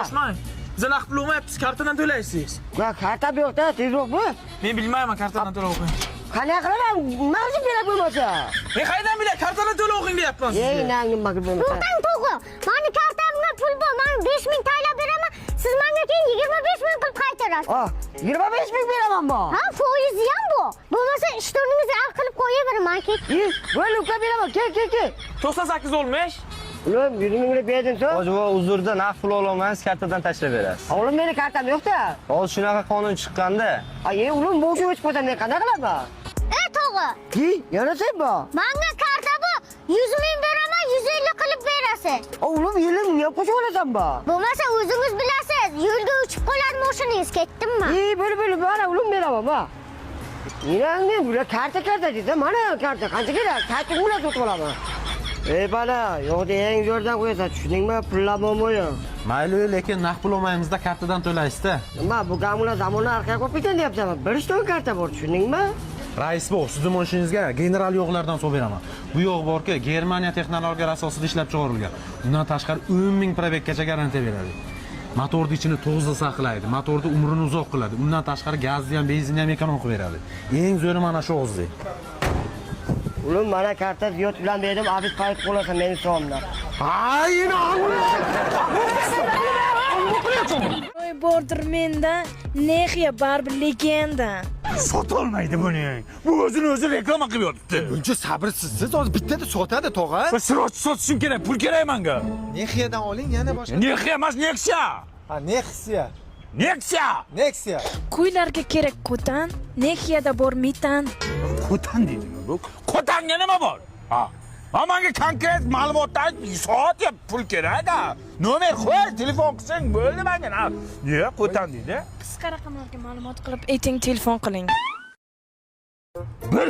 Qo'shmang. Bizlar naqd pul olmayapmiz, kartadan to'laysiz. Ya kartam yo'q-da, tezroqmi? Men bilmayman kartadan to'lab o'qing. Qanday qilaman? Mavzu kerak bo'lmasa. Men qaydan bilay, kartadan to'lab o'qing deyapman sizga. Ey, nangni maqul bo'lmasa. To'xtang, to'g'ri. Mani kartamga pul bor. Men 5000 TL beraman. Siz menga keyin 25000 pul qaytarasiz. 25000 beraman bu. Ha, foizi ham bu. Bo'lmasa ishtoningizni hal qilib qo'yaveraman, ket. Bo'lib uka beraman. Kel. 98 olmuş. Ulan 100 berdin so'ng. Hoji bova uzrda naqd pul ololmaysiz, kartadan tashlab berasiz. Oğlum meni kartam yo'q-da. Hozir shunaqa qonun chiqqanda. Ulan bu o'chib qo'ysam men qanday qilaman? To'g'ri. Yana sen bu. Menga karta bu. 100 ming beraman, 150 qilib berasiz. Oğlum yelim niye qo'shib olasan bu? Bo'lmasa o'zingiz bilasiz, yo'lga uchib qoladi mashinangiz, ketdimmi? Böyle bana oğlum beraman bu. Yine bu karta deydi. Mana karta qancha kerak? Karta bilan sotib olaman. Ey bala, yo'qda eng zo'rdan qo'yasan, tushundingmi? Pullar bo'lmaydi. Mayli, lekin naqd pul olmaymizda kartadan to'laysiz-da. Nima, bu gamlar zamonni orqaga qo'yib ketgan deyapsanmi? Bir ishton karta bor, tushundingmi? Rais bu, sizni mashinangizga general yog'lardan solib beraman. Bu yog' borki, Germaniya texnologiyalari asosida ishlab chiqarilgan. Undan tashqari 10 000 probeggacha garantiya beradi. Motorning ichini toza saqlaydi, motorning umrini uzoq qiladi. Undan tashqari gazni ham, benzinni ham ekonom qilib beradi. Eng zo'ri mana shu o'zi. Ulan mana karta ziyod bilan berdim, abid qaytib qolasan meni so'mdan. Oy bordir menda, Nexiya baribir legenda. Sotolmaydi buni. Bu o'zini o'zi reklama qilib yotibdi. Buncha sabrsiz, hozir bittada sotadi tog'a. Sirot sotishim kerak, pul kerak menga. Nexiyadan oling, yana boshqa. Nexiya emas, Nexia. Ha, Nexia. Nexia. Qo'ylarga kerak qo'tan, Nexiyada bor metan. Qo'tan deydimi bu? Qo'tanga nima bor? Menga konkret ma'lumotlar soat ya pul kerak-da. Nomer qo'y, telefon qilsang bo'ldi menga. Yo'q, qo'tan deydi. Qisqa raqamlarga ma'lumot qilib ayting, telefon qiling. Bir